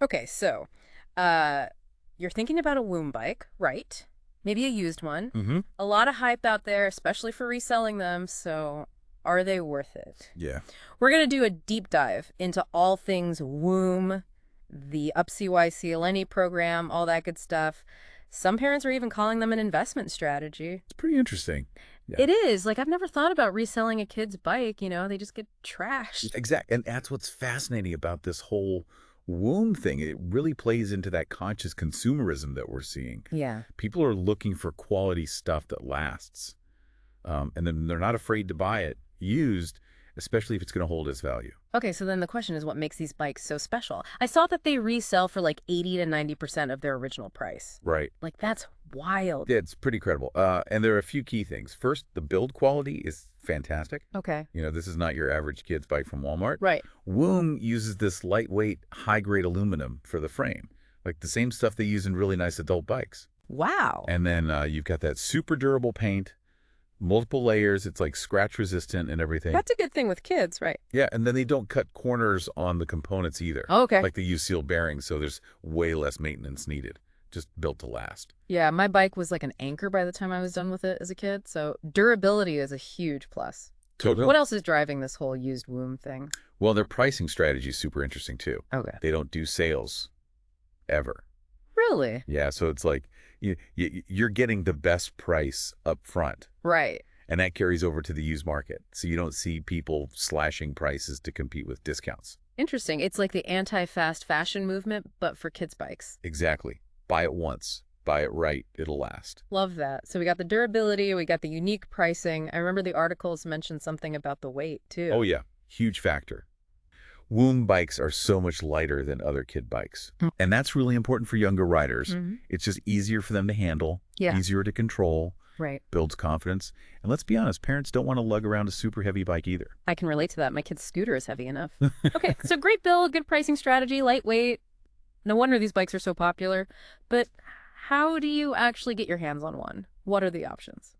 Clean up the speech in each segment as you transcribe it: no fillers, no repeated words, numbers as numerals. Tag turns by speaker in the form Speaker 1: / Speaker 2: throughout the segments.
Speaker 1: Okay, so uh, you're thinking about a Woom bike, right? Maybe a used one.
Speaker 2: Mm-hmm.
Speaker 1: A lot of hype out there, especially for reselling them, so are they worth it?
Speaker 2: Yeah.
Speaker 1: We're going to do a deep dive into all things Woom, the UpCyCLNE program, all that good stuff. Some parents are even calling them an investment strategy.
Speaker 2: It's pretty interesting. Yeah.
Speaker 1: It is. Like, I've never thought about reselling a kid's bike, they just get trashed.
Speaker 2: Exactly. And that's what's fascinating about this whole womb thing. It really plays into that conscious consumerism that we're seeing.
Speaker 1: Yeah.
Speaker 2: People are looking for quality stuff that lasts. And then they're not afraid to buy it used, especially if it's going to hold its value.
Speaker 1: Okay, so then the question is what makes these bikes so special? I saw that they resell for like 80 to 90% of their original price.
Speaker 2: Right.
Speaker 1: Like, that's wild.
Speaker 2: Yeah, it's pretty credible. And there are a few key things. First, the build quality is fantastic.
Speaker 1: Okay.
Speaker 2: This is not your average kid's bike from Walmart.
Speaker 1: Right.
Speaker 2: Woom uses this lightweight, high-grade aluminum for the frame, like the same stuff they use in really nice adult bikes.
Speaker 1: Wow.
Speaker 2: And then you've got that super durable paint, multiple layers. It's like scratch resistant and everything.
Speaker 1: That's a good thing with kids, right?
Speaker 2: Yeah, and then they don't cut corners on the components either.
Speaker 1: Okay.
Speaker 2: Like they use sealed bearings, so there's way less maintenance needed. Just built to last.
Speaker 1: Yeah, my bike was like an anchor by the time I was done with it as a kid, so durability is a huge plus.
Speaker 2: Totally.
Speaker 1: What else is driving this whole used womb thing?
Speaker 2: Well, their pricing strategy is super interesting too.
Speaker 1: Okay.
Speaker 2: They don't do sales ever.
Speaker 1: Really?
Speaker 2: Yeah, so it's like you're getting the best price up front,
Speaker 1: Right.
Speaker 2: and that carries over to the used market. So you don't see people slashing prices to compete with discounts.
Speaker 1: Interesting. It's like the anti-fast fashion movement, but for kids' bikes.
Speaker 2: Exactly. Buy it once. Buy it right. It'll last.
Speaker 1: Love that. So we got the durability, we got the unique pricing. I remember the articles mentioned something about the weight,
Speaker 2: Oh
Speaker 1: too.
Speaker 2: yeah, huge factor. Woom bikes are so much lighter than other kid bikes. And that's really important for younger riders.
Speaker 1: Mm-hmm.
Speaker 2: It's just easier for them to handle,
Speaker 1: Yeah.
Speaker 2: easier to control,
Speaker 1: Right.
Speaker 2: builds confidence. And let's be honest, parents don't want to lug around a super heavy bike either.
Speaker 1: I can relate to that. My kid's scooter is heavy enough. Okay, so great build, good pricing strategy, lightweight. No wonder these bikes are so popular. But how do you actually get your hands on one? What are the options?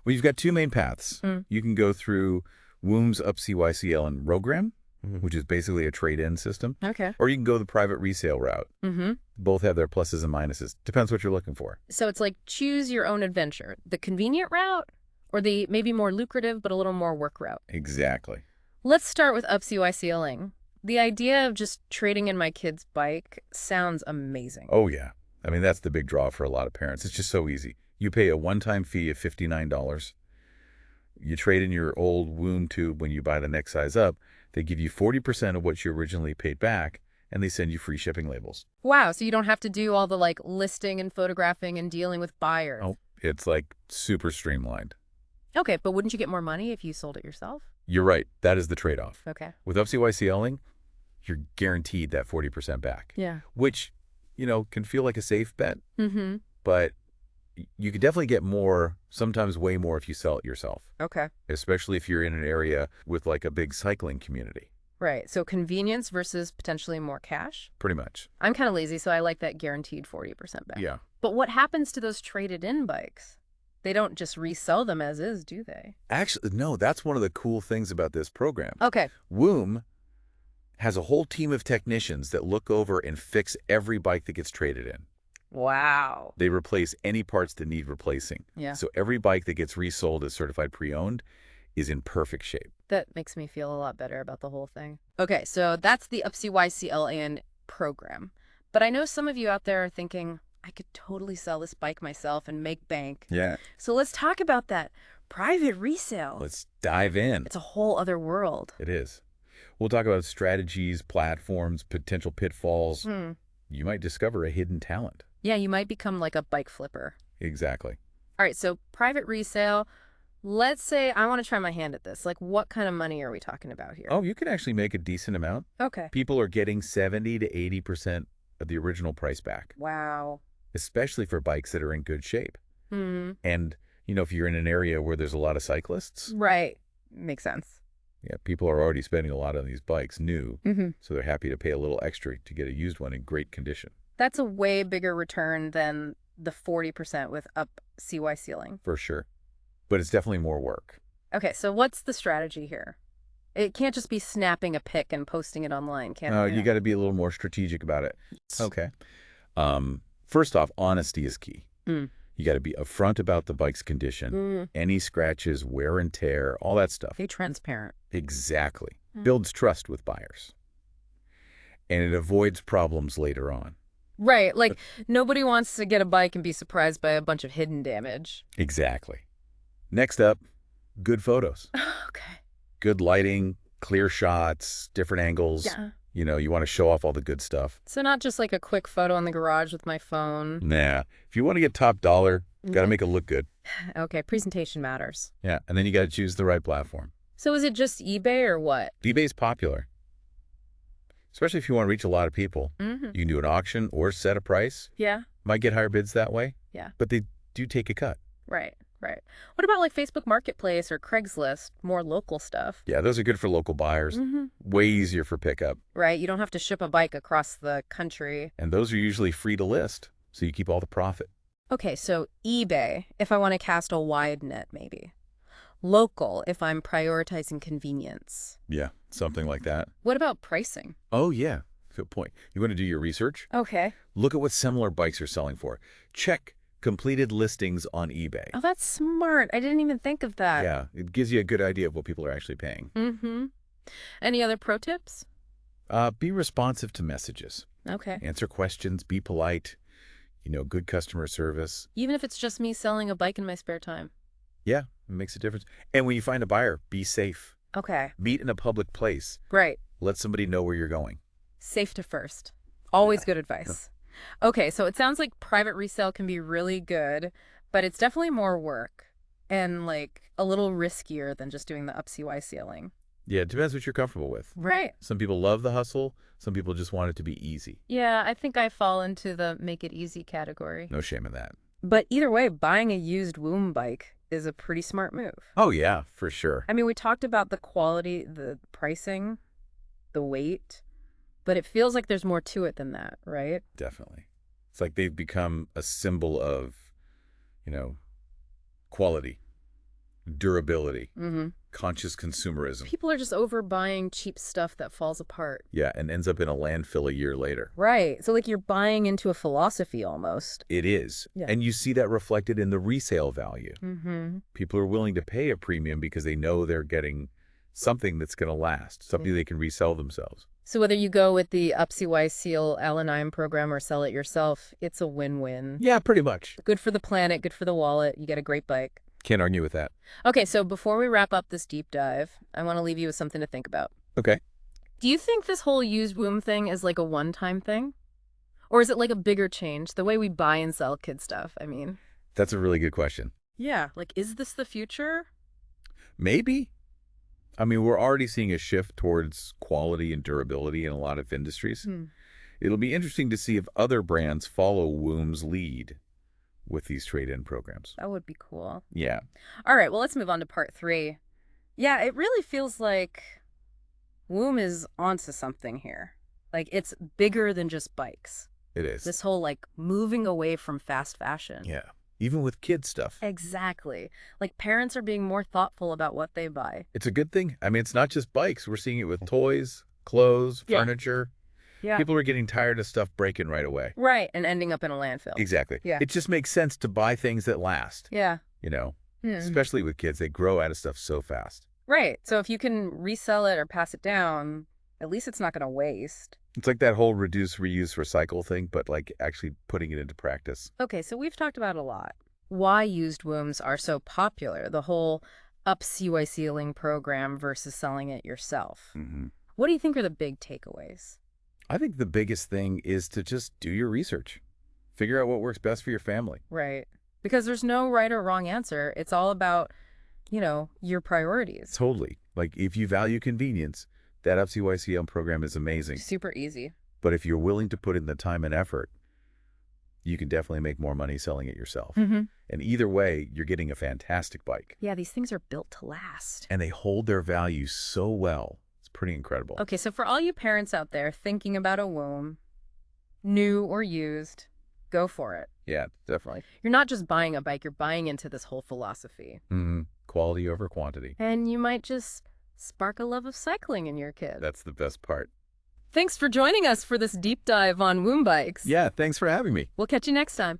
Speaker 2: Well, you've got two main paths.
Speaker 1: Mm.
Speaker 2: You can go through Woom's UpCyCL and Program,
Speaker 1: Mhm.
Speaker 2: which is basically a trade-in system,
Speaker 1: Okay.
Speaker 2: or you can go the private resale route.
Speaker 1: Mm-hmm.
Speaker 2: Both have their pluses and minuses. Depends what you're looking for.
Speaker 1: So it's like choose your own adventure. The convenient route or the maybe more lucrative but a little more work route.
Speaker 2: Exactly.
Speaker 1: Let's start with UpCyCling. The idea of just trading in my kid's bike sounds amazing.
Speaker 2: Oh, yeah. I mean, that's the big draw for a lot of parents. It's just so easy. You pay a one-time fee of $59. You trade in your old wound tube when you buy the next size up. They give you 40% of what you originally paid back, and they send you free shipping labels.
Speaker 1: Wow, so you don't have to do all the like listing and photographing and dealing with buyers.
Speaker 2: Oh, it's like super streamlined.
Speaker 1: Okay, but wouldn't you get more money if you sold it yourself?
Speaker 2: You're right. That is the trade-off.
Speaker 1: Okay.
Speaker 2: With UpCyCling, you're guaranteed that 40% back,
Speaker 1: Yeah.
Speaker 2: which, can feel like a safe bet,
Speaker 1: Mm-hmm.
Speaker 2: but you could definitely get more, sometimes way more if you sell it yourself,
Speaker 1: Okay.
Speaker 2: especially if you're in an area with like a big cycling community,
Speaker 1: Right. So convenience versus potentially more cash.
Speaker 2: pretty much.
Speaker 1: I'm kind of lazy, so I like that guaranteed 40% back.
Speaker 2: Yeah.
Speaker 1: But what happens to those traded in bikes? They don't just resell them as is, do they?
Speaker 2: Actually, no, that's one of the cool things about this program.
Speaker 1: Okay.
Speaker 2: Woom has a whole team of technicians that look over and fix every bike that gets traded in.
Speaker 1: Wow.
Speaker 2: They replace any parts that need replacing.
Speaker 1: Yeah.
Speaker 2: So every bike that gets resold as certified pre-owned is in perfect shape.
Speaker 1: That makes me feel a lot better about the whole thing. Okay, so that's the UpCyCLN program. But I know some of you out there are thinking, I could totally sell this bike myself and make bank.
Speaker 2: Yeah.
Speaker 1: So let's talk about that private resale.
Speaker 2: Let's dive in.
Speaker 1: It's a whole other world.
Speaker 2: It is. We'll talk about strategies, platforms, potential pitfalls.
Speaker 1: Hmm.
Speaker 2: You might discover a hidden talent.
Speaker 1: Yeah, you might become like a bike flipper.
Speaker 2: Exactly.
Speaker 1: All right, so private resale. Let's say I want to try my hand at this. Like, what kind of money are we talking about here?
Speaker 2: Oh, you can actually make a decent amount.
Speaker 1: Okay.
Speaker 2: People are getting 70 to 80% of the original price back,
Speaker 1: Wow.
Speaker 2: especially for bikes that are in good shape.
Speaker 1: Hmm.
Speaker 2: And, if you're in an area where there's a lot of cyclists,
Speaker 1: Right. Makes sense.
Speaker 2: yeah, people are already spending a lot on these bikes new,
Speaker 1: Mm-hmm.
Speaker 2: so they're happy to pay a little extra to get a used one in great condition.
Speaker 1: That's a way bigger return than the 40% with UpCyCling.
Speaker 2: For sure. But it's definitely more work.
Speaker 1: Okay, so what's the strategy here? It can't just be snapping a pic and posting it online, can it?
Speaker 2: You got to be a little more strategic about it. Okay. First off, honesty is key.
Speaker 1: Mm.
Speaker 2: You got to be upfront about the bike's condition,
Speaker 1: Mm.
Speaker 2: any scratches, wear and tear, all that stuff.
Speaker 1: Be transparent.
Speaker 2: Exactly. Builds trust with buyers. And it avoids problems later on.
Speaker 1: Right. Like, nobody wants to get a bike and be surprised by a bunch of hidden damage.
Speaker 2: Exactly. Next up, good photos.
Speaker 1: Okay.
Speaker 2: Good lighting, clear shots, different angles.
Speaker 1: Yeah.
Speaker 2: You want to show off all the good stuff.
Speaker 1: So not just like a quick photo in the garage with my phone.
Speaker 2: Nah. If you want to get top dollar, got to make it look good.
Speaker 1: Okay, presentation matters.
Speaker 2: Yeah. And then you got to choose the right platform.
Speaker 1: So is it just eBay or what?
Speaker 2: eBay's popular, especially if you want to reach a lot of people.
Speaker 1: Mm-hmm.
Speaker 2: You can do an auction or set a price.
Speaker 1: Yeah.
Speaker 2: Might get higher bids that way.
Speaker 1: Yeah.
Speaker 2: But they do take a cut.
Speaker 1: Right. Right. What about like Facebook Marketplace or Craigslist? More local stuff.
Speaker 2: Yeah, those are good for local buyers.
Speaker 1: Mm-hmm.
Speaker 2: Way easier for pickup.
Speaker 1: Right. You don't have to ship a bike across the country.
Speaker 2: And those are usually free to list, so you keep all the profit.
Speaker 1: Okay, so eBay, if I want to cast a wide net, maybe. Local, if I'm prioritizing convenience.
Speaker 2: Yeah, something like that.
Speaker 1: What about pricing?
Speaker 2: Oh, yeah. Good point. You want to do your research?
Speaker 1: Okay.
Speaker 2: Look at what similar bikes are selling for. Check completed listings on eBay.
Speaker 1: Oh, that's smart. I didn't even think of that.
Speaker 2: Yeah, it gives you a good idea of what people are actually paying.
Speaker 1: Mm-hmm. Any other pro tips?
Speaker 2: Be responsive to messages.
Speaker 1: Okay.
Speaker 2: Answer questions. Be polite. Good customer service.
Speaker 1: Even if it's just me selling a bike in my spare time.
Speaker 2: Yeah, it makes a difference. And when you find a buyer, be safe.
Speaker 1: Okay.
Speaker 2: Meet in a public place.
Speaker 1: Right.
Speaker 2: Let somebody know where you're going.
Speaker 1: Safety first. Always good advice. Okay, so it sounds like private resale can be really good, but it's definitely more work and like a little riskier than just doing the upcycling.
Speaker 2: Yeah, it depends what you're comfortable with.
Speaker 1: Right.
Speaker 2: Some people love the hustle. Some people just want it to be easy.
Speaker 1: Yeah, I think I fall into the make it easy category.
Speaker 2: No shame in that.
Speaker 1: But either way, buying a used Woom bike is a pretty smart move.
Speaker 2: Oh, yeah, for sure.
Speaker 1: I mean, we talked about the quality, the pricing, the weight, but it feels like there's more to it than that, right?
Speaker 2: Definitely. It's like they've become a symbol of, quality, durability, conscious consumerism.
Speaker 1: People are just overbuying cheap stuff that falls apart.
Speaker 2: Yeah, and ends up in a landfill a year later.
Speaker 1: Right. So like you're buying into a philosophy almost.
Speaker 2: It is.
Speaker 1: Yeah.
Speaker 2: And you see that reflected in the resale value.
Speaker 1: Mm-hmm.
Speaker 2: People are willing to pay a premium because they know they're getting something that's going to last, something they can resell themselves.
Speaker 1: So whether you go with the Upcycling L&I program or sell it yourself, it's a win-win.
Speaker 2: Yeah, pretty much.
Speaker 1: Good for the planet, good for the wallet. You get a great bike.
Speaker 2: Can't argue with that.
Speaker 1: Okay, so before we wrap up this deep dive, I want to leave you with something to think about.
Speaker 2: Okay.
Speaker 1: Do you think this whole used Woom thing is like a one-time thing? Or is it like a bigger change, the way we buy and sell kid stuff, I mean?
Speaker 2: That's a really good question.
Speaker 1: Yeah, like is this the future?
Speaker 2: Maybe. I mean, we're already seeing a shift towards quality and durability in a lot of industries. It'll be interesting to see if other brands follow Woom's lead with these trade-in programs.
Speaker 1: That would be cool.
Speaker 2: Yeah.
Speaker 1: All right, well, let's move on to part 3. Yeah, it really feels like Woom is onto something here. Like, it's bigger than just bikes.
Speaker 2: It is.
Speaker 1: This whole, like, moving away from fast fashion.
Speaker 2: Yeah. Even with kid stuff.
Speaker 1: Exactly. Like, parents are being more thoughtful about what they buy.
Speaker 2: It's a good thing. I mean, it's not just bikes. We're seeing it with toys, clothes, furniture.
Speaker 1: Yeah.
Speaker 2: People are getting tired of stuff breaking right away.
Speaker 1: Right, and ending up in a landfill.
Speaker 2: Exactly.
Speaker 1: Yeah.
Speaker 2: It just makes sense to buy things that last.
Speaker 1: Yeah.
Speaker 2: Especially with kids. They grow out of stuff so fast.
Speaker 1: Right. So if you can resell it or pass it down, at least it's not going to waste.
Speaker 2: It's like that whole reduce, reuse, recycle thing, but like actually putting it into practice.
Speaker 1: Okay, so we've talked about a lot. Why used Wooms are so popular, the whole upcycling program versus selling it yourself. What do you think are the big takeaways?
Speaker 2: I think the biggest thing is to just do your research. Figure out what works best for your family.
Speaker 1: Right. Because there's no right or wrong answer. It's all about, your priorities.
Speaker 2: Totally. Like if you value convenience, that Upcycling program is amazing.
Speaker 1: Super easy.
Speaker 2: But if you're willing to put in the time and effort, you can definitely make more money selling it yourself. And either way, you're getting a fantastic bike.
Speaker 1: Yeah, these things are built to last.
Speaker 2: And they hold their value so well. It's pretty incredible.
Speaker 1: Okay, so for all you parents out there thinking about a Woom, new or used, go for it.
Speaker 2: Yeah, definitely.
Speaker 1: You're not just buying a bike, you're buying into this whole philosophy.
Speaker 2: Quality over quantity.
Speaker 1: And you might just Spark a love of cycling in your kid.
Speaker 2: That's the best part.
Speaker 1: Thanks for joining us for this deep dive on Woom bikes.
Speaker 3: Yeah, thanks for having me.
Speaker 1: We'll catch you next time.